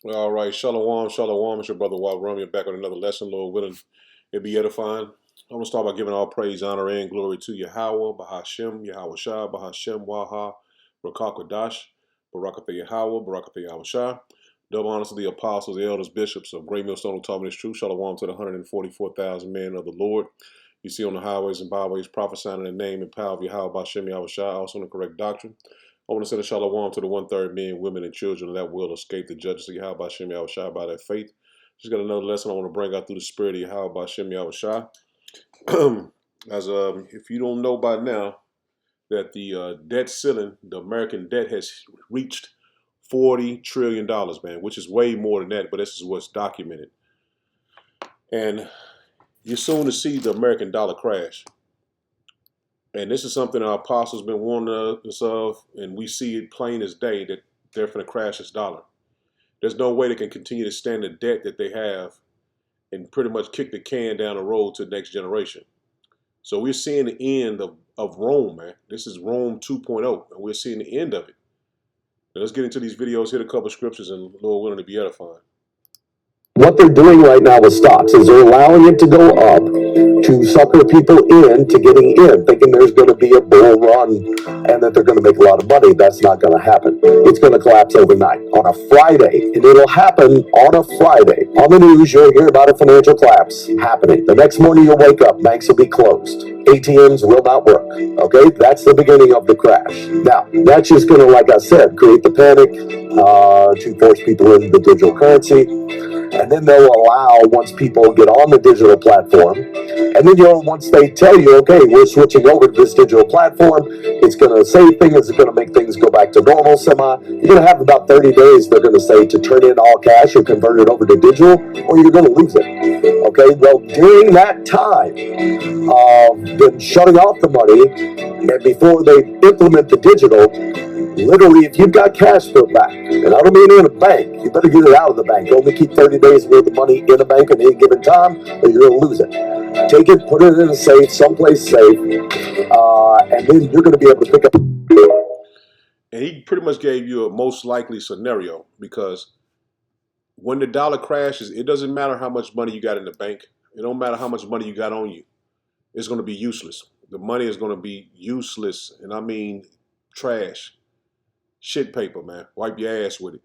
All right, shalom, shalom. It's your brother Walt Rummy back with another lesson, Lord willing. It be edifying. I'm going to start by giving all praise, honor, and glory to Yahweh, Bahashem, Yahweh Shah, Bahashem, Waha, Rakakadash, Barakatha Yahweh, Barakatha Yahweh Shah. Double honors to the apostles, the elders, bishops of Great Millstone who taught me this truth. Shalom to the 144,000 men of the Lord. You see on the highways and byways prophesying in the name and power of Yahweh, Bahashem, Yahweh Shah, also in the correct doctrine. I want to send a shalom to the one-third men, women, and children that will escape the judges of Yahweh Shem Yahweh Shai by their faith. Just got another lesson I want to bring out through the spirit of Yahweh Shem Yahweh Shai. As if you don't know by now, that the debt ceiling, the American debt has reached $40 trillion, man, which is way more than that, but this is what's documented. And you're soon to see the American dollar crash. And this is something our apostles been warning us of, and we see it plain as day that they're going to crash this dollar. There's no way they can continue to stand the debt that they have and pretty much kick the can down the road to the next generation. So we're seeing the end of Rome, man. This is Rome 2.0, and we're seeing the end of it. Now let's get into these videos, hit a couple of scriptures, and Lord willing to be edifying. What they're doing right now with stocks is they're allowing it to go up to sucker people into getting in, thinking there's going to be a bull run and that they're going to make a lot of money. That's not going to happen. It's going to collapse overnight on a Friday, and it'll happen on a Friday. On the news, you'll hear about a financial collapse happening. The next morning, you'll wake up, banks will be closed. ATMs will not work. Okay, that's the beginning of the crash. Now, that's just going to, like I said, create the panic to force people into the digital currency. And then they'll allow, once people get on the digital platform, and then once they tell you, okay, we're switching over to this digital platform, it's going to save things, it's going to make things go back to normal you're going to have about 30 days, they're going to say, to turn in all cash or convert it over to digital, or you're going to lose it. Okay, well, during that time of them shutting off the money, and before they implement the digital, literally, if you've got cash put back, and I don't mean in a bank, you better get it out of the bank. Only keep 30 days worth of money in a bank at any given time, or you're going to lose it. Take it, put it in a safe, someplace safe, and then you're going to be able to pick up. And he pretty much gave you a most likely scenario, because when the dollar crashes, it doesn't matter how much money you got in the bank. It don't matter how much money you got on you. It's going to be useless. The money is going to be useless, and I mean trash. Shit paper, man. Wipe your ass with it.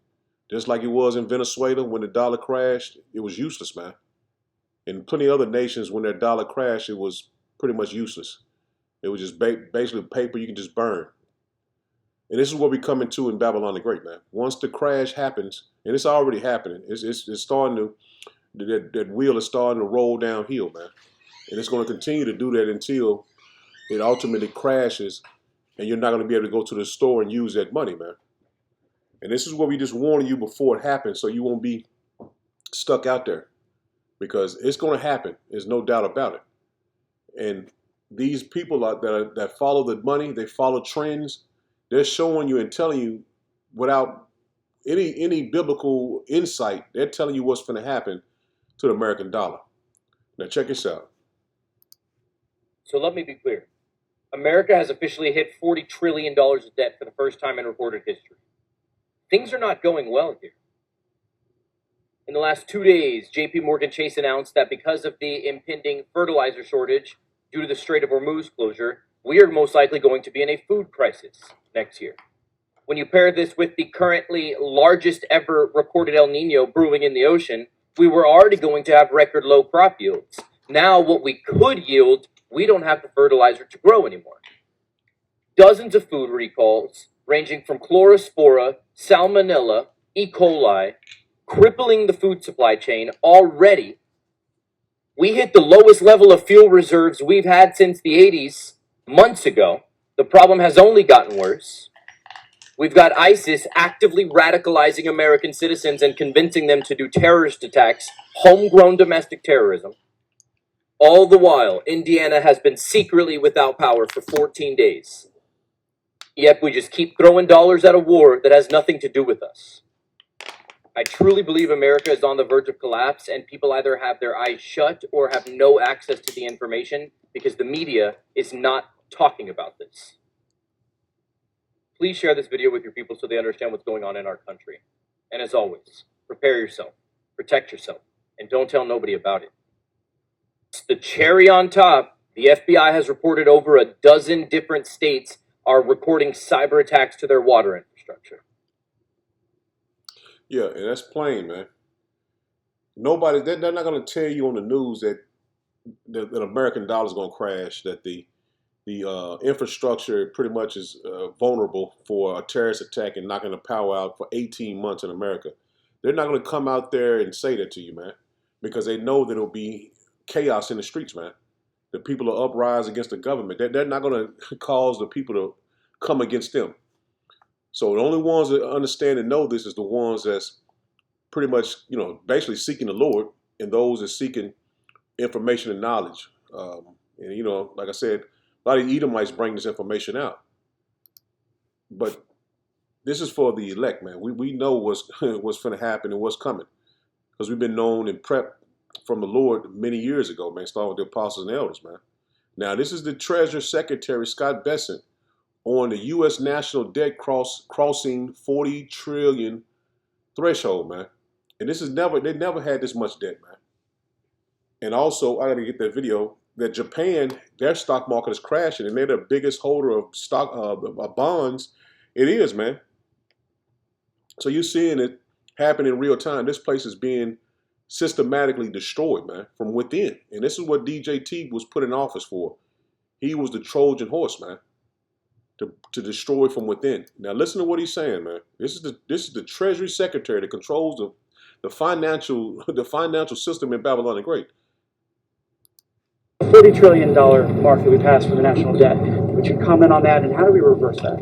Just like it was in Venezuela when the dollar crashed, it was useless, man. In plenty of other nations, when their dollar crashed, it was pretty much useless. It was just basically paper you can just burn. And this is what we're coming to in Babylon the Great, man. Once the crash happens, and it's already happening, it's starting to, that wheel is starting to roll downhill, man. And it's going to continue to do that until it ultimately crashes, and you're not going to be able to go to the store and use that money, man. And this is what we just warned you before it happens, so you won't be stuck out there, because it's going to happen. There's no doubt about it. And these people that follow the money, they follow trends. They're showing you and telling you without any biblical insight. They're telling you what's going to happen to the American dollar. Now check this out. So let me be clear. America has officially hit $40 trillion of debt for the first time in recorded history. Things are not going well here. In the last 2 days, JP Morgan Chase announced that because of the impending fertilizer shortage due to the Strait of Hormuz closure, we are most likely going to be in a food crisis next year. When you pair this with the currently largest ever recorded El Nino brewing in the ocean, we were already going to have record low crop yields. Now what we could yield, we don't have the fertilizer to grow anymore. Dozens of food recalls, ranging from chlorospora, salmonella, E. coli, crippling the food supply chain already. We hit the lowest level of fuel reserves we've had since the 80s months ago. The problem has only gotten worse. We've got ISIS actively radicalizing American citizens and convincing them to do terrorist attacks, homegrown domestic terrorism. All the while, Indiana has been secretly without power for 14 days. Yet we just keep throwing dollars at a war that has nothing to do with us. I truly believe America is on the verge of collapse, and people either have their eyes shut or have no access to the information because the media is not talking about this. Please share this video with your people so they understand what's going on in our country. And as always, Prepare yourself, protect yourself, and don't tell nobody about it. It's the cherry on top. The FBI has reported over a dozen different states are recording cyber attacks to their water infrastructure. Yeah, and that's plain, man. Nobody, they're not going to tell you on the news that the American dollar is going to crash, that the infrastructure pretty much is vulnerable for a terrorist attack and knocking the power out for 18 months in America. They're not going to come out there and say that to you, man, because they know that it'll be chaos in the streets, man. The people will uprise against the government. They're not going to cause the people to come against them. So the only ones that understand and know this is the ones that's pretty much, basically seeking the Lord, and those that seeking information and knowledge. And like I said, a lot of Edomites bring this information out. But this is for the elect, man. We know what's going to happen and what's coming, because we've been known and prepped from the Lord many years ago, man, starting with the apostles and elders, man. Now, this is the Treasury Secretary, Scott Bessent, on the U.S. national debt crossing 40 trillion threshold, man. And they never had this much debt, man. And also, I got to get that video, that Japan, their stock market is crashing, and they're the biggest holder of stock bonds. It is, man. So you're seeing it happen in real time. This place is being systematically destroyed, man, from within. And this is what DJT was put in office for. He was the Trojan horse, man, to destroy from within. Now listen to what he's saying, man. This is the Treasury Secretary that controls the financial system in Babylon the Great. $40 trillion mark that we passed for the national debt. Would you comment on that, and how do we reverse that?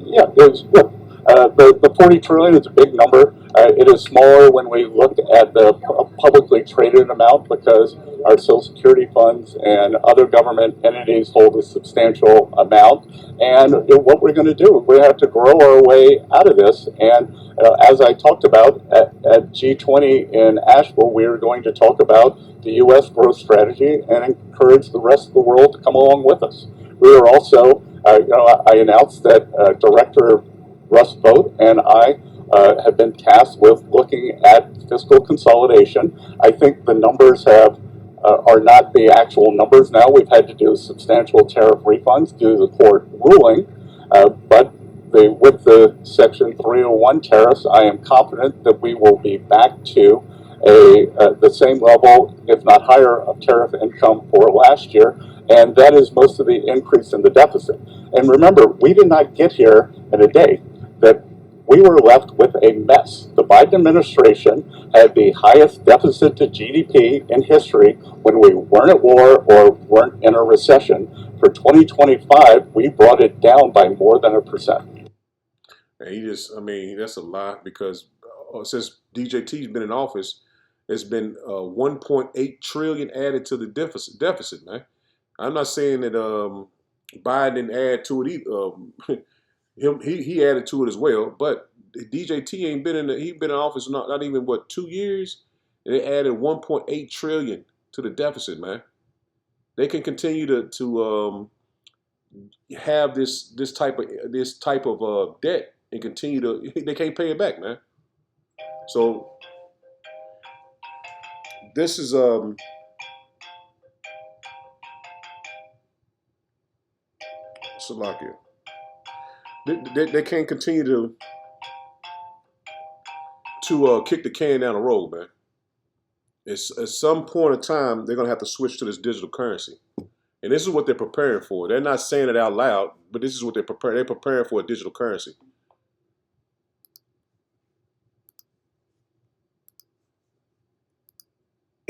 Yeah, the 40 trillion is a big number. It is smaller when we look at the publicly traded amount, because our Social Security funds and other government entities hold a substantial amount. And what we're going to do, we have to grow our way out of this. And as I talked about at G20 in Asheville, we are going to talk about the U.S. growth strategy and encourage the rest of the world to come along with us. We are also, I announced that Director Russ Vought and I have been tasked with looking at fiscal consolidation. I think the numbers are not the actual numbers now. We've had to do substantial tariff refunds due to the court ruling, but with the Section 301 tariffs, I am confident that we will be back to the same level, if not higher, of tariff income for last year, and that is most of the increase in the deficit. And remember, we did not get here in a day. That we were left with a mess. The Biden administration had the highest deficit to GDP in history when we weren't at war or weren't in a recession. For 2025, we brought it down by more than 1%. And that's a lie, because since DJT's been in office, it's been 1.8 trillion added to the deficit, man. I'm not saying that Biden didn't add to it either. He added to it as well, but DJT ain't been in office not even 2 years, and they added 1.8 trillion to the deficit, man. They can continue to have this type of debt and continue to, they can't pay it back, man. So this is Salakia. They can't continue to kick the can down the road, man. At some point in time, they're gonna have to switch to this digital currency, and this is what they're preparing for. They're not saying it out loud, but this is what they're preparing. They're preparing for a digital currency.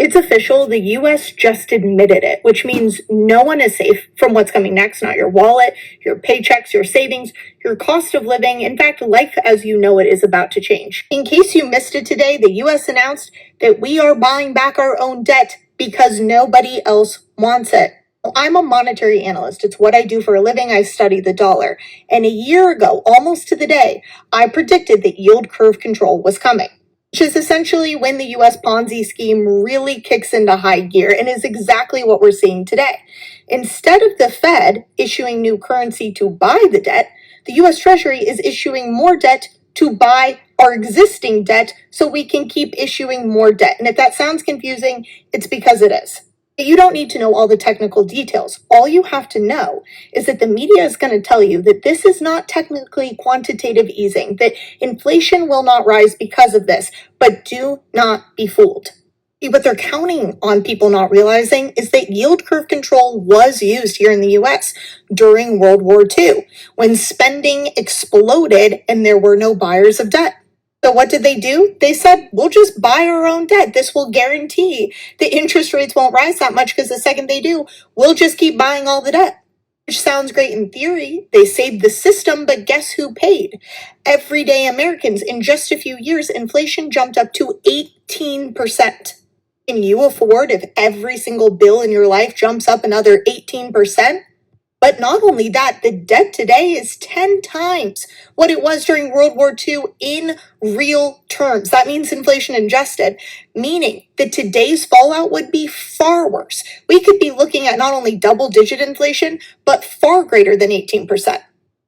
It's official, the US just admitted it, which means no one is safe from what's coming next. Not your wallet, your paychecks, your savings, your cost of living. In fact, life as you know it is about to change. In case you missed it today, the US announced that we are buying back our own debt because nobody else wants it. I'm a monetary analyst. It's what I do for a living. I study the dollar. And a year ago, almost to the day, I predicted that yield curve control was coming, which is essentially when the US Ponzi scheme really kicks into high gear, and is exactly what we're seeing today. Instead of the Fed issuing new currency to buy the debt, the US Treasury is issuing more debt to buy our existing debt so we can keep issuing more debt. And if that sounds confusing, it's because it is. You don't need to know all the technical details. All you have to know is that the media is going to tell you that this is not technically quantitative easing, that inflation will not rise because of this, but do not be fooled. What they're counting on people not realizing is that yield curve control was used here in the US during World War II, when spending exploded and there were no buyers of debt. So what did they do? They said, we'll just buy our own debt. This will guarantee the interest rates won't rise that much because the second they do, we'll just keep buying all the debt. Which sounds great in theory. They saved the system, but guess who paid? Everyday Americans. In just a few years, inflation jumped up to 18%. Can you afford if every single bill in your life jumps up another 18%? But not only that, the debt today is 10 times what it was during World War II in real terms. That means inflation adjusted, meaning that today's fallout would be far worse. We could be looking at not only double-digit inflation, but far greater than 18%.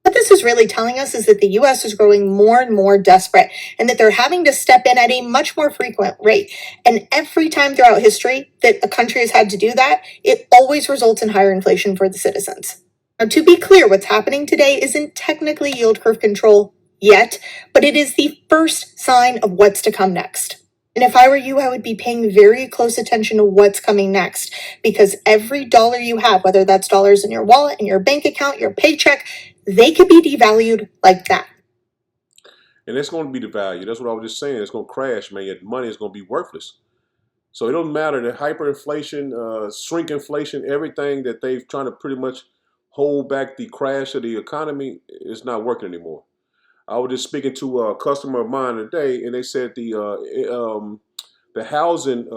What this is really telling us is that the US is growing more and more desperate and that they're having to step in at a much more frequent rate. And every time throughout history that a country has had to do that, it always results in higher inflation for the citizens. Now, to be clear, what's happening today isn't technically yield curve control yet, but it is the first sign of what's to come next. And if I were you, I would be paying very close attention to what's coming next, because every dollar you have, whether that's dollars in your wallet, in your bank account, your paycheck, they could be devalued like that. And it's going to be devalued. That's what I was just saying. It's going to crash, man. Your money is going to be worthless. So it doesn't matter. The hyperinflation, shrinkflation, everything that they've trying to pretty much hold back the crash of the economy is not working anymore. I was just speaking to a customer of mine today, and they said the housing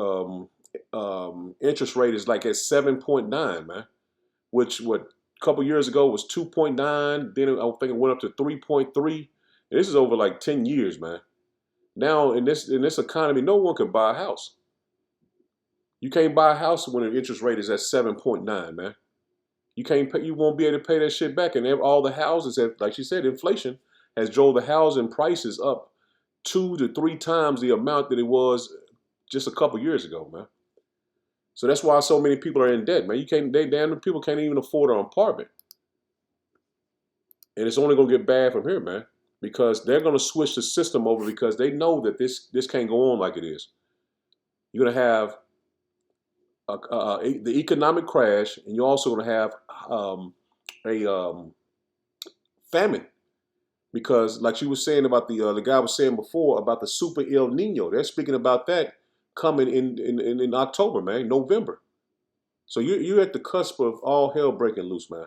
interest rate is like at 7.9, man, which a couple years ago was 2.9. Then I think it went up to 3.3. And this is over like 10 years, man. Now in this economy, no one can buy a house. You can't buy a house when the interest rate is at 7.9, man. You can't pay, you won't be able to pay that shit back. And all the houses have, like she said, inflation has drove the housing prices up 2 to 3 times the amount that it was just a couple years ago, man. So that's why so many people are in debt, man. People can't even afford an apartment. And it's only gonna get bad from here, man, because they're gonna switch the system over because they know that this can't go on like it is. You're gonna have the economic crash, and you're also going to have a famine, because like she was saying about the guy was saying before about the super El Nino. They're speaking about that coming in October, man, November. So you're at the cusp of all hell breaking loose, man.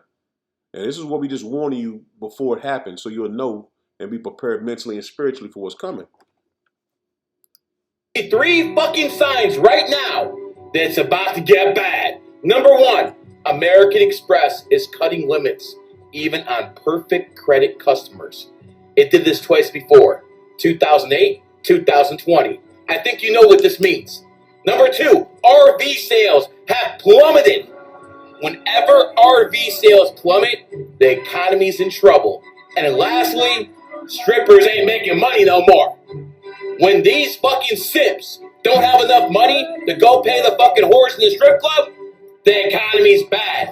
And this is what we just warning you before it happens, so you'll know and be prepared mentally and spiritually for what's coming. 3 fucking signs right now that it's about to get bad. Number 1, American Express is cutting limits, even on perfect credit customers. It did this twice before, 2008, 2020. I think you know what this means. Number 2, RV sales have plummeted. Whenever RV sales plummet, the economy's in trouble. And then lastly, strippers ain't making money no more. When these fucking simps don't have enough money to go pay the fucking horse in the strip club, the economy's bad.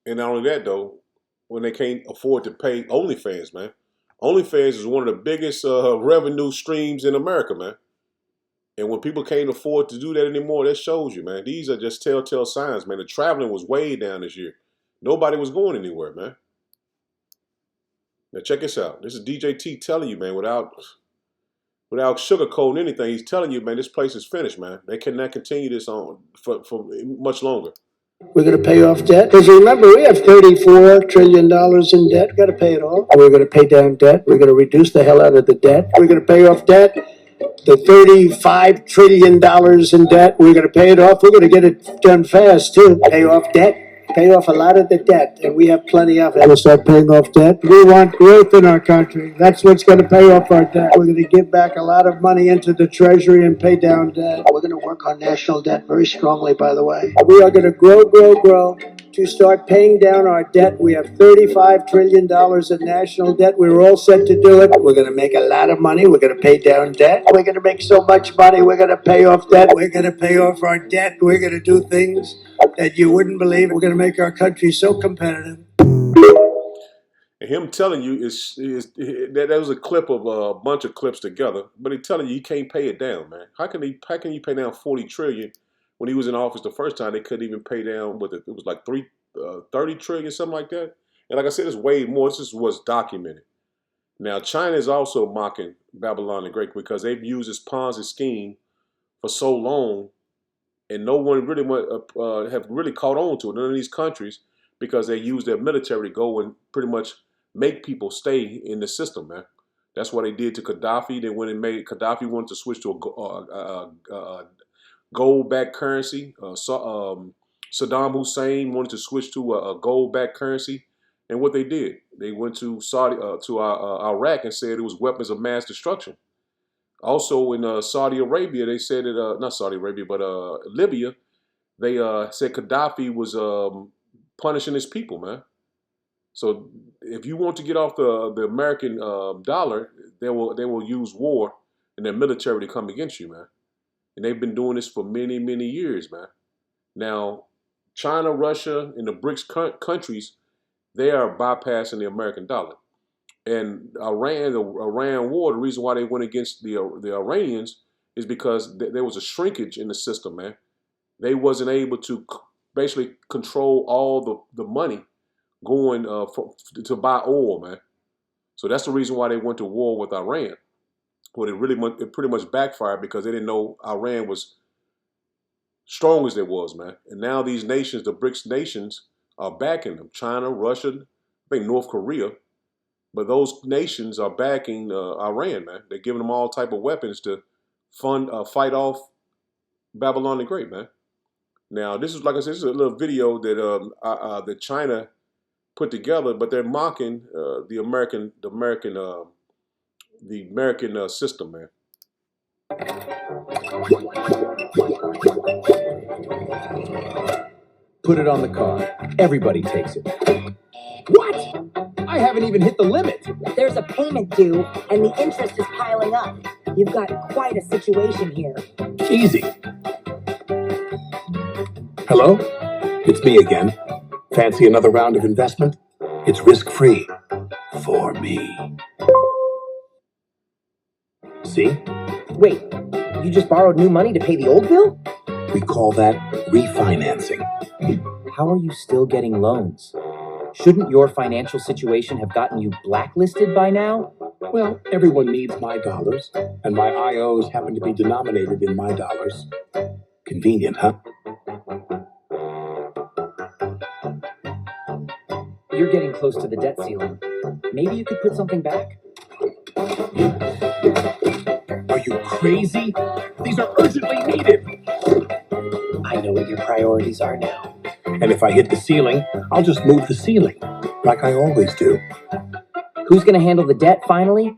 And not only that, though, when they can't afford to pay OnlyFans, man. OnlyFans is one of the biggest revenue streams in America, man. And when people can't afford to do that anymore, that shows you, man. These are just telltale signs, man. The traveling was way down this year. Nobody was going anywhere, man. Now check this out. This is DJ T telling you, man, without sugarcoating anything. He's telling you, man, this place is finished, man. They cannot continue this on for much longer. We're going to pay off debt. Because remember, we have $34 trillion in debt. We've got to pay it off. We're going to pay down debt. We're going to reduce the hell out of the debt. We're going to pay off debt. The $35 trillion in debt, we're going to pay it off. We're going to get it done fast, too. Pay off debt. Pay off a lot of the debt, and we have plenty of it. We'll start paying off debt. We want growth in our country. That's what's going to pay off our debt. We're going to give back a lot of money into the Treasury and pay down debt. We're going to work on national debt very strongly, by the way. We are going to grow to start paying down our debt. We have $35 trillion in national debt. We're all set to do it. We're going to make a lot of money. We're going to pay down debt. We're going to make so much money. We're going to pay off debt. We're going to pay off our debt. We're going to do things that you wouldn't believe. We're going to make our country so competitive. And him telling you that was a clip of a bunch of clips together, but he's telling you can't pay it down, man. How can you pay down 40 trillion when he was in office the first time? They couldn't even pay down it was like 30 trillion, something like that. And like I said, it's way more. This is what's documented. Now China is also mocking Babylon the Great because they've used this Ponzi scheme for so long, and no one really have really caught on to it. None of these countries, because they use their military to go and pretty much make people stay in the system, man. That's what they did to Gaddafi. They went and made Gaddafi wanted to switch to a gold-backed currency. Saddam Hussein wanted to switch to a gold-backed currency, and what they did, they went to Iraq and said it was weapons of mass destruction. Also in Saudi Arabia, they said that not Saudi Arabia, but Libya, they said Gaddafi was punishing his people, man. So if you want to get off the American dollar, they will use war and their military to come against you, man. And they've been doing this for many, many years, man. Now, China, Russia, and the BRICS countries, they are bypassing the American dollar. And the Iran war, the reason why they went against the Iranians is because there was a shrinkage in the system, man. They wasn't able to basically control all the money going to buy oil, man. So that's the reason why they went to war with Iran. But it pretty much backfired because they didn't know Iran was strong as it was, man. And now these nations, the BRICS nations, are backing them. China, Russia, I think North Korea. But those nations are backing Iran, man. They're giving them all type of weapons to fight off Babylon the Great, man. Now, this is, like I said, this is a little video that China put together, but they're mocking the American system, man. Put it on the card. Everybody takes it. What? I haven't even hit the limit. There's a payment due, and the interest is piling up. You've got quite a situation here. Easy. Hello? It's me again. Fancy another round of investment? It's risk-free. For me. See? Wait, you just borrowed new money to pay the old bill? We call that refinancing. How are you still getting loans? Shouldn't your financial situation have gotten you blacklisted by now? Well, everyone needs my dollars, and my IOs happen to be denominated in my dollars. Convenient, huh? You're getting close to the debt ceiling. Maybe you could put something back? Are you crazy? These are urgently needed. I know what your priorities are now. And if I hit the ceiling, I'll just move the ceiling, like I always do. Who's gonna handle the debt finally?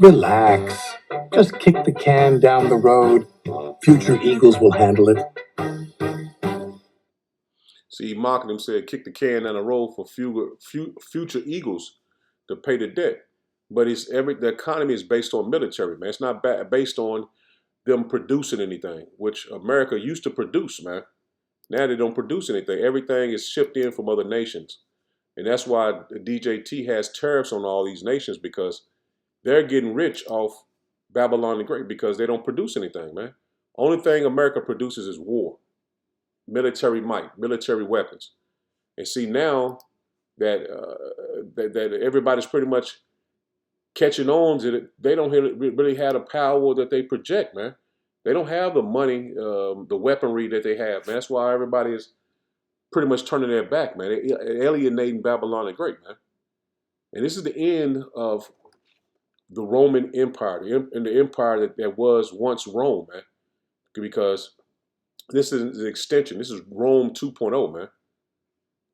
Relax. Just kick the can down the road. Future Eagles will handle it. See, mocking him said, kick the can down the road for future Eagles to pay the debt. But the economy is based on military, man. It's not based on them producing anything, which America used to produce, man. Now they don't produce anything. Everything is shipped in from other nations. And that's why the DJT has tariffs on all these nations, because they're getting rich off Babylon the Great because they don't produce anything, man. Only thing America produces is war, military might, military weapons. And see, now that that everybody's pretty much catching on to it, they don't really have the power that they project, man. They don't have the money, the weaponry that they have, man. That's why everybody is pretty much turning their back, man. They're alienating Babylon the Great, man. And this is the end of the Roman Empire, and the empire that was once Rome, man. Because this is an extension. This is Rome 2.0, man.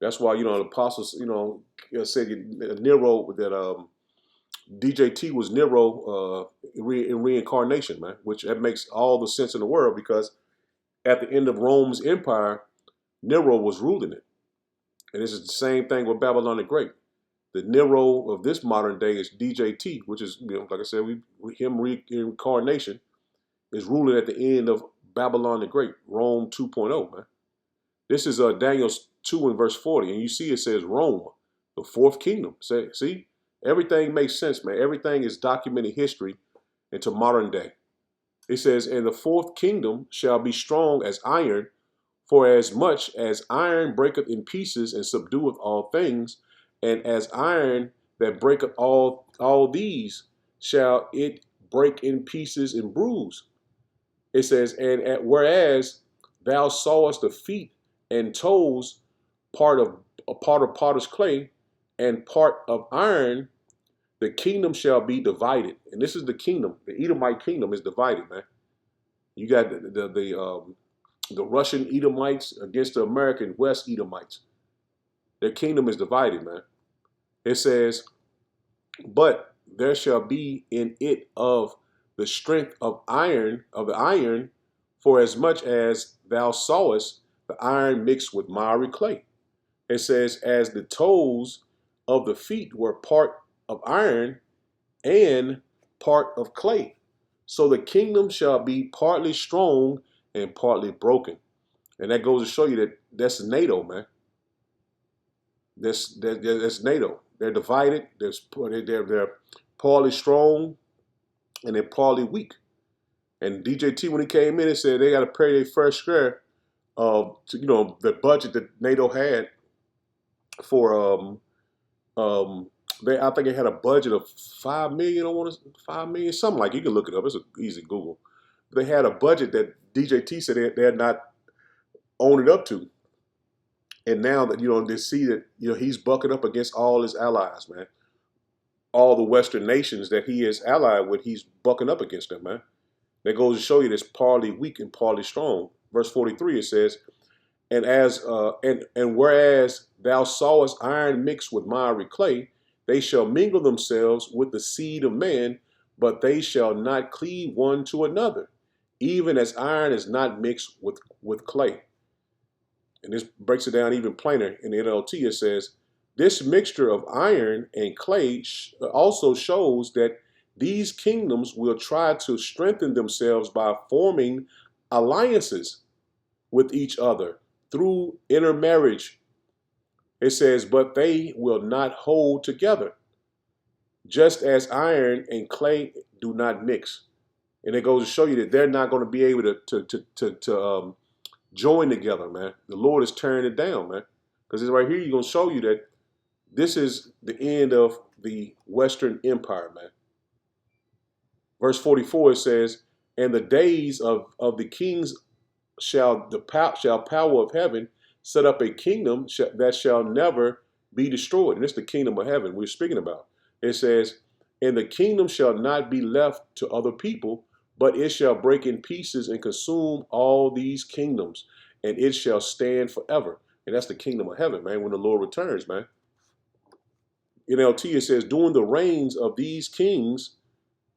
That's why, the apostles, said Nero, that DJT was Nero in reincarnation, man, which that makes all the sense in the world, because at the end of Rome's empire, Nero was ruling it. And this is the same thing with Babylon the Great. The Nero of this modern day is DJT, which is, like I said, him reincarnation is ruling at the end of Babylon the Great, Rome 2.0, man. This is Daniel 2 and verse 40, and you see it says Rome, the fourth kingdom. See, everything makes sense, man. Everything is documented history into modern day. It says, and the fourth kingdom shall be strong as iron, for as much as iron breaketh in pieces and subdueth all things, and as iron that breaketh all these, shall it break in pieces and bruise. It says, and whereas thou sawest the feet and toes part of potter's clay and part of iron, the kingdom shall be divided. And this is the kingdom. The Edomite kingdom is divided, man. You got the Russian Edomites against the American West Edomites. Their kingdom is divided, man. It says, but there shall be in it of the strength of the iron, for as much as thou sawest the iron mixed with miry clay. It says, as the toes of the feet were part of iron and part of clay. So the kingdom shall be partly strong and partly broken. And that goes to show you that that's NATO, man. That's NATO. They're divided. They're partly strong and they're partly weak. And DJT, when he came in, he said they got to pay their fair share of, the budget that NATO had for I think they had a budget of $5 million. I want to $5 million, something like. You can look it up. It's easy Google. They had a budget that DJT said they had not owned it up to, and now that they see that he's bucking up against all his allies, man. All the Western nations that he is allied with, he's bucking up against them, man. That goes to show you that's partly weak and partly strong. Verse 43 it says, and whereas thou sawest iron mixed with miry clay, they shall mingle themselves with the seed of man, but they shall not cleave one to another, even as iron is not mixed with clay. And this breaks it down even plainer in the NLT. It says, this mixture of iron and clay also shows that these kingdoms will try to strengthen themselves by forming alliances with each other through intermarriage. It says, but they will not hold together, just as iron and clay do not mix. And it goes to show you that they're not going to be able to join together, man. The Lord is tearing it down, man. Because it's right here, you're going to show you that this is the end of the Western Empire, man. Verse 44, it says, and the days of the kings shall power of heaven set up a kingdom that shall never be destroyed. And it's the kingdom of heaven we're speaking about. It says, and the kingdom shall not be left to other people, but it shall break in pieces and consume all these kingdoms, and it shall stand forever. And that's the kingdom of heaven, man, when the Lord returns, man. NLT, it says, during the reigns of these kings,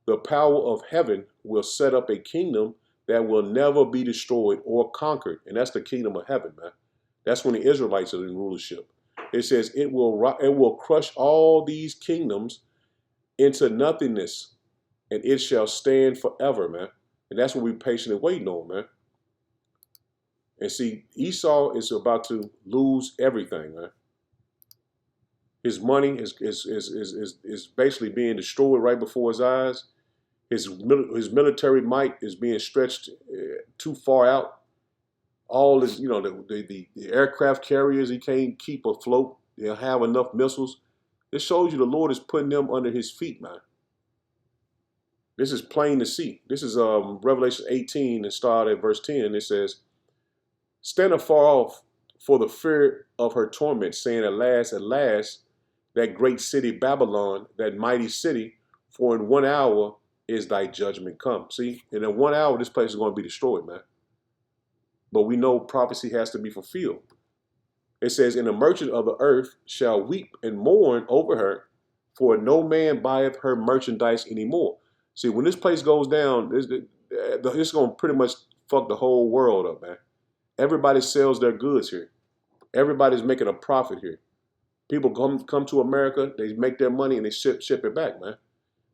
the power of heaven will set up a kingdom that will never be destroyed or conquered. And that's the kingdom of heaven, man. That's when the Israelites are in rulership. It says it will crush all these kingdoms into nothingness, and it shall stand forever, man. And that's what we're patiently waiting on, man. And see, Esau is about to lose everything, man. His money is basically being destroyed right before his eyes. His military might is being stretched too far out. All his, the aircraft carriers he can't keep afloat. They'll have enough missiles. This shows you the Lord is putting them under his feet, man. This is plain to see. This is Revelation 18 and start at verse 10. It says, stand afar off for the fear of her torment, saying, at last, that great city Babylon, that mighty city, for in 1 hour is thy judgment come. See, and in 1 hour, this place is going to be destroyed, man. But we know prophecy has to be fulfilled. It says, and the merchant of the earth shall weep and mourn over her, for no man buyeth her merchandise anymore. See, when this place goes down, it's going to pretty much fuck the whole world up, man. Everybody sells their goods here. Everybody's making a profit here. People come to America, they make their money and they ship it back, man.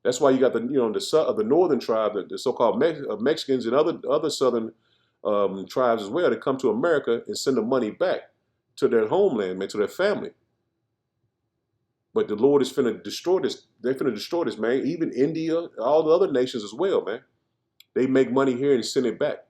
That's why you got the northern tribe, the so-called Mexicans and other southern tribes as well, that come to America and send the money back to their homeland, man, to their family. But the Lord is finna destroy this. They're finna destroy this, man. Even India, all the other nations as well, man. They make money here and send it back.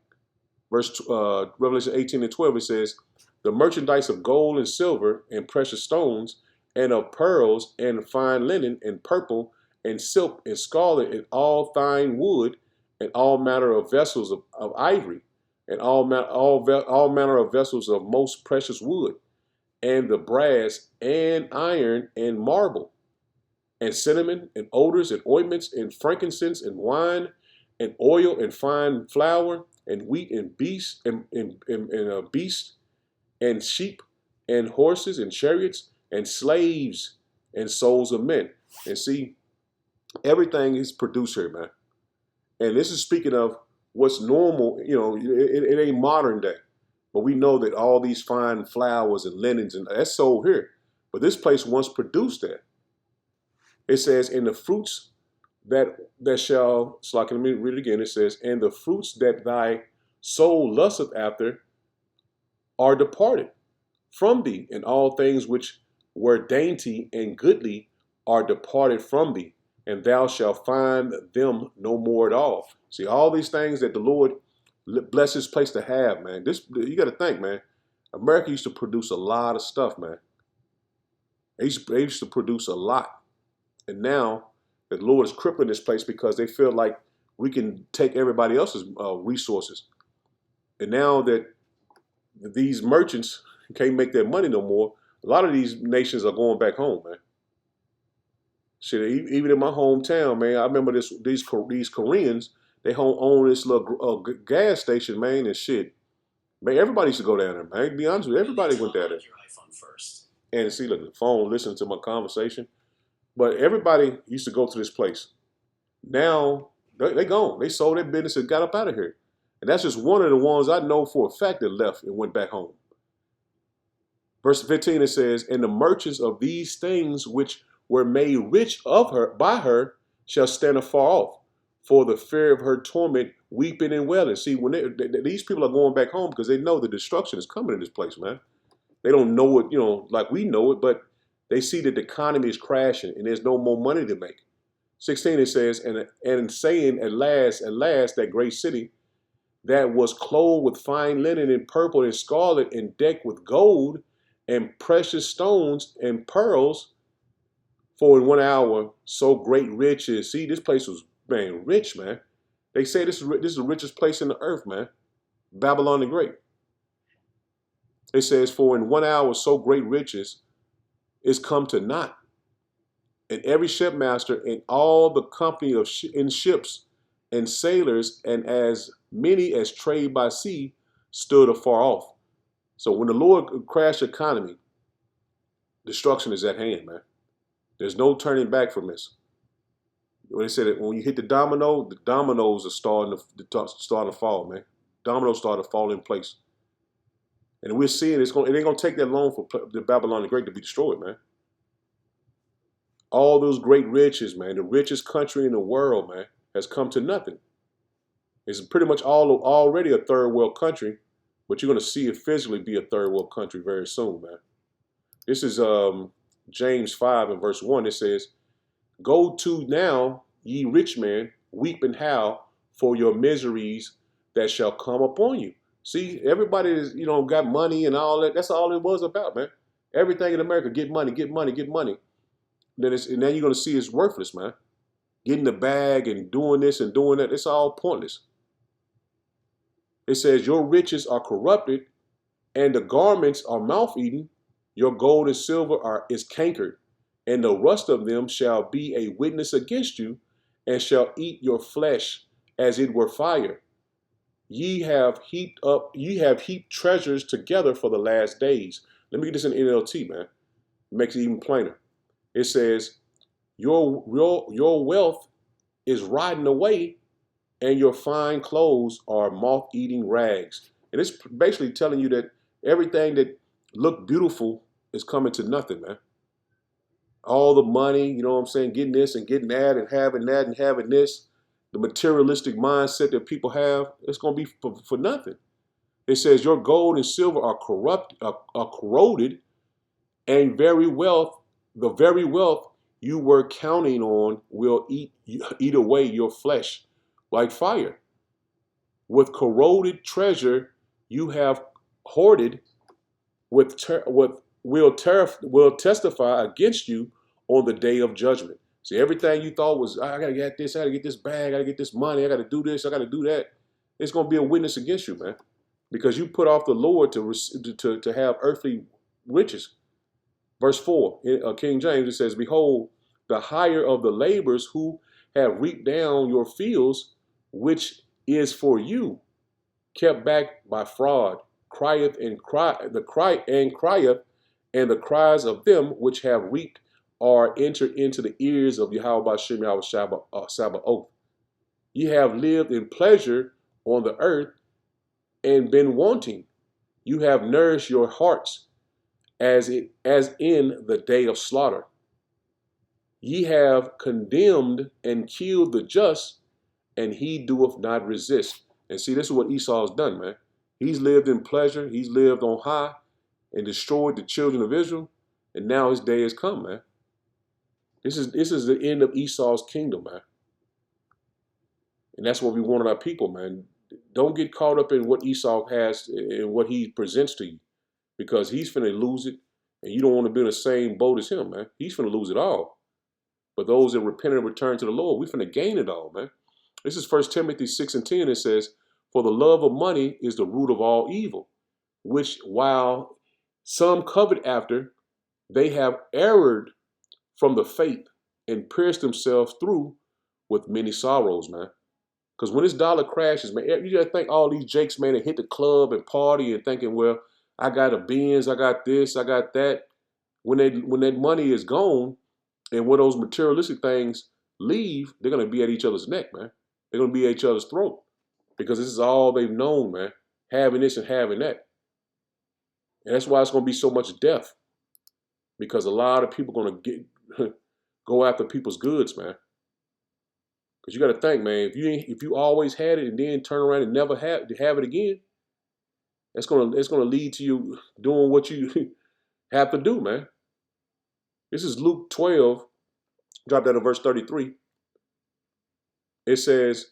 Revelation 18:12, it says, the merchandise of gold and silver and precious stones and of pearls and fine linen and purple and silk and scarlet and all fine wood and all manner of vessels of ivory and all manner of vessels of most precious wood and the brass and iron and marble and cinnamon and odors and ointments and frankincense and wine and oil and fine flour and wheat and beasts and sheep and horses and chariots and slaves and souls of men. And see, everything is produced here, man. And this is speaking of what's normal. It ain't modern day, but we know that all these fine flowers and linens and that's sold here. But this place once produced that. It says, in the fruits that shall, so let me read it again. It says, and the fruits that thy soul lusteth after are departed from thee, and all things which were dainty and goodly are departed from thee, and thou shalt find them no more at all. See, all these things that the Lord bless this place to have, man. You got to think, man. America used to produce a lot of stuff, man. They used to produce a lot. And now the Lord is crippling this place because they feel like we can take everybody else's resources. And now that these merchants can't make their money no more, a lot of these nations are going back home, man. Shit, even in my hometown, man, I remember these Koreans, they own this little gas station, man, and shit. Man, everybody used to go down there, man. To be honest with you, everybody went down there. And see, look, the phone listening to my conversation. But everybody used to go to this place. Now, they gone. They sold their business and got up out of here. And that's just one of the ones I know for a fact that left and went back home. Verse 15, it says, and the merchants of these things which were made rich of her by her shall stand afar off, for the fear of her torment, weeping and wailing. See, when these people are going back home because they know the destruction is coming in this place, man. They don't know it, like we know it, but they see that the economy is crashing and there's no more money to make. 16, it says, and saying at last, that great city that was clothed with fine linen and purple and scarlet and decked with gold and precious stones and pearls, for in 1 hour so great riches. See, this place was, man, rich, man. They say this is the richest place in the earth, man. Babylon the Great. It says, for in 1 hour so great riches is come to naught. And every shipmaster and all the company of in ships and sailors and as many as trade by sea stood afar off. So when the Lord crashed the economy, destruction is at hand, man. There's no turning back from this. When they said that when you hit the dominoes are starting to fall, man. Dominoes start to fall in place. And we're seeing it ain't gonna take that long for the Babylon the Great to be destroyed, man. All those great riches, man, the richest country in the world, man, has come to nothing. It's pretty much already a third world country, but you're gonna see it physically be a third world country very soon, man. This is James 5 and verse 1. It says, go to now, ye rich men, weep and howl for your miseries that shall come upon you. See, everybody is, got money and all that. That's all it was about, man. Everything in America, get money, get money, get money. And then you're going to see it's worthless, man. Getting the bag and doing this and doing that, it's all pointless. It says, your riches are corrupted and the garments are mouth-eaten. Your gold and silver is cankered, and the rust of them shall be a witness against you, and shall eat your flesh as it were fire. Ye have heaped treasures together for the last days. Let me get this in NLT, man. It makes it even plainer. It says, your wealth is rotting away, and your fine clothes are moth-eating rags. And it's basically telling you that everything that look beautiful is coming to nothing, man. All the money, you know what I'm saying, getting this and getting that and having that and having this, the materialistic mindset that people have, it's going to be for nothing. It says your gold and silver are corroded, and the very wealth you were counting on will eat away your flesh like fire. With corroded treasure you have hoarded, will testify against you on the day of judgment. See, everything you thought was, I gotta get this, I gotta get this bag, I gotta get this money, I gotta do this, I gotta do that. It's gonna be a witness against you, man, because you put off the Lord to have earthly riches. Verse 4, King James, it says, behold, the hire of the laborers who have reaped down your fields, which is for you, kept back by fraud, crieth, and the cries of them which have reaped are entered into the ears of Yahweh Hashem Yahweh Sabaoth. Ye have lived in pleasure on the earth and been wanting. You have nourished your hearts as in the day of slaughter. Ye have condemned and killed the just, and he doeth not resist. And see, this is what Esau's done, man. He's lived in pleasure. He's lived on high and destroyed the children of Israel. And now his day has come, man. This is the end of Esau's kingdom, man. And that's what we want our people, man. Don't get caught up in what Esau has and what he presents to you, because he's finna lose it. And you don't want to be in the same boat as him, man. He's finna lose it all. But those that repent and return to the Lord, we finna gain it all, man. This is 1 Timothy 6:10. It says, for the love of money is the root of all evil, which while some covet after, they have erred from the faith and pierced themselves through with many sorrows, man. Because when this dollar crashes, man, you gotta think all these jakes, man, that hit the club and party and thinking, well, I got a Benz, I got this, I got that. When that money is gone and when those materialistic things leave, they're gonna be at each other's neck, man. They're gonna be at each other's throat, because this is all they've known, man. Having this and having that. And that's why it's gonna be so much death, because a lot of people are gonna go after people's goods, man. Because you got to think, man, if you always had it and then turn around and never have it again, it's gonna lead to you doing what you have to do, man. This is Luke 12, drop down to verse 33. It says,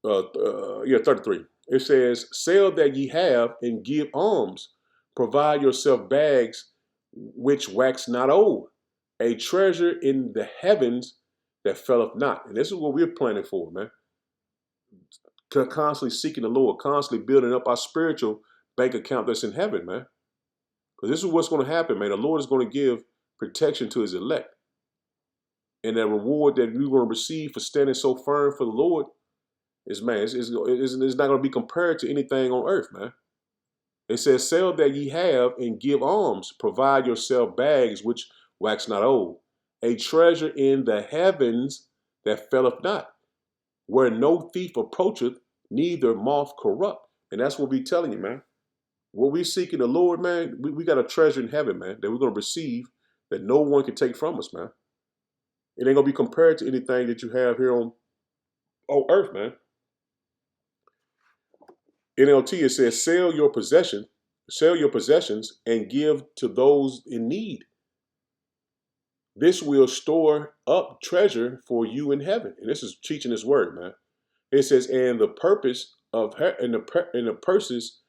33. It says, sell that ye have and give alms. Provide yourself bags which wax not old, a treasure in the heavens that felleth not. And this is what we're planning for, man. Constantly seeking the Lord, constantly building up our spiritual bank account that's in heaven, man. Because this is what's going to happen, man. The Lord is going to give protection to his elect. And that reward that we're going to receive for standing so firm for the Lord is, man, it's not going to be compared to anything on earth, man. It says, sell that ye have and give alms. Provide yourself bags which wax not old, a treasure in the heavens that felleth not, where no thief approacheth, neither moth corrupt. And that's what we telling you, man. What we seeking the Lord, man, we got a treasure in heaven, man, that we're going to receive that no one can take from us, man. It ain't going to be compared to anything that you have here on earth, man. NLT, it says, sell your possessions and give to those in need. This will store up treasure for you in heaven. And this is teaching this word, man. It says, and the purpose of the purses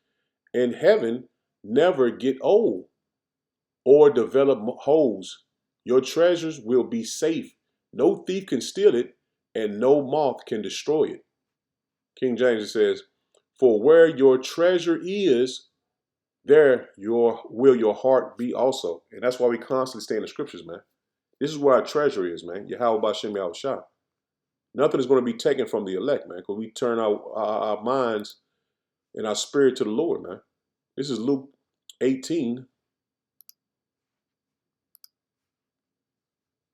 in heaven never get old or develop holes. Your treasures will be safe. No thief can steal it, and no moth can destroy it. King James, it says, for where your treasure is, there will your heart be also. And that's why we constantly stay in the scriptures, man. This is where our treasure is, man. Yahweh B'Shem Yahushua. Nothing is going to be taken from the elect, man, because we turn our minds and our spirit to the Lord, man. This is Luke 18.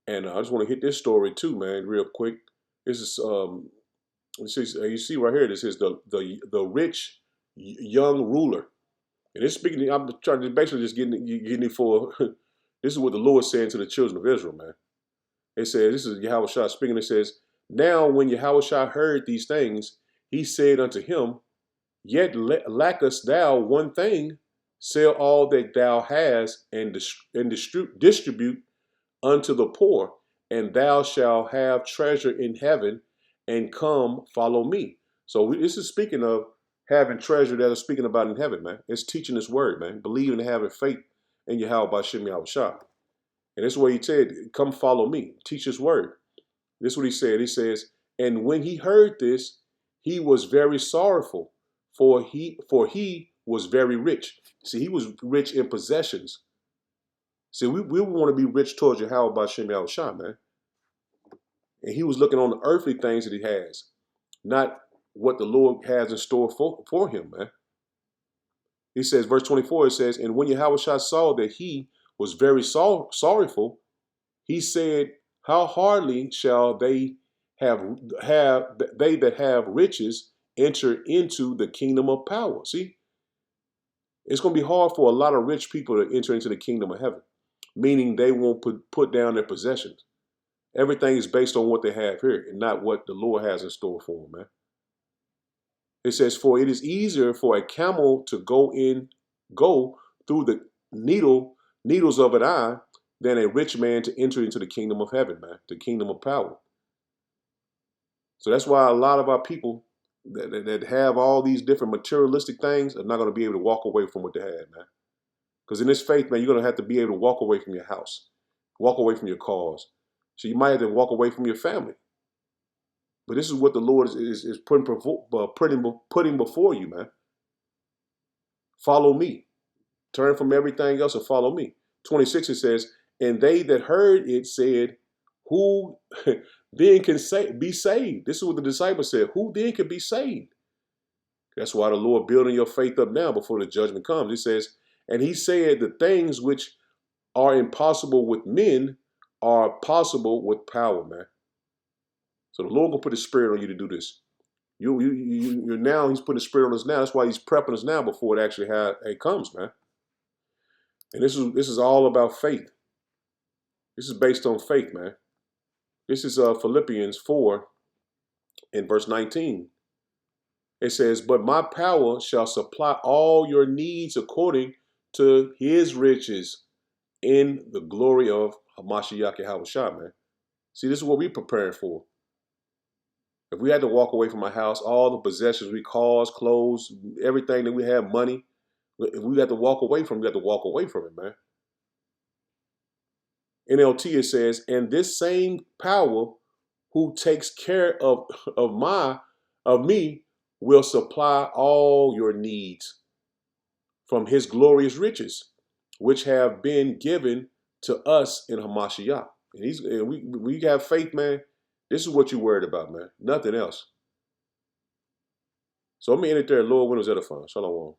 And I just want to hit this story too, man, real quick. This is you see right here. This is the rich young ruler. And it's speaking, I'm trying to basically just getting it for, this is what the Lord said to the children of Israel, man. It says, this is Yahushua speaking, it says, now when Yahushua heard these things, he said unto him, yet lackest thou one thing, sell all that thou hast and distribute unto the poor, and thou shalt have treasure in heaven, and come follow me. So this is speaking of having treasure that is speaking about in heaven, man. It's teaching this word, man. Believing and having faith in Yahweh B'Shem Yahushua. And this is what he said, come follow me, teach his word. This is what he said. He says, and when he heard this, he was very sorrowful, for he was very rich. See, he was rich in possessions. See, we want to be rich towards Yahweh B'Shem Yahushua, man. And he was looking on the earthly things that he has, not what the Lord has in store for him, man. He says, verse 24, it says, and when Yahushua saw that he was very sorrowful, he said, how hardly shall they that have riches enter into the kingdom of power? See, it's going to be hard for a lot of rich people to enter into the kingdom of heaven, meaning they won't put down their possessions. Everything is based on what they have here and not what the Lord has in store for them, man. It says, for it is easier for a camel to go through the needles of an eye than a rich man to enter into the kingdom of heaven, man, the kingdom of power. So that's why a lot of our people that have all these different materialistic things are not going to be able to walk away from what they have, man. Because in this faith, man, you're going to have to be able to walk away from your house, walk away from your cars. So you might have to walk away from your family. But this is what the Lord is putting before you, man. Follow me. Turn from everything else and follow me. 26, it says, and they that heard it said, who then can be saved? This is what the disciples said. Who then can be saved? That's why the Lord building your faith up now before the judgment comes. He says, and he said, the things which are impossible with men are possible with power, man. So the Lord will put his spirit on you to do this. You're now, he's putting his spirit on us now. That's why he's prepping us now before it actually comes, man. And this is all about faith. This is based on faith, man. This is Philippians 4 in verse 19. It says, but my power shall supply all your needs according to his riches in the glory of Hamashiach Yahushua, man. See, this is what we're preparing for. If we had to walk away from our house, all the possessions, cars, clothes, everything that we have, money, if we got to walk away from it, we got to walk away from it, man. NLT, it says, and this same power who takes care of me will supply all your needs from his glorious riches, which have been given to us in Hamashiach. And we have faith, man. This is what you're worried about, man. Nothing else. So I'm going to end it there. Lord, when was edifying. Shalom.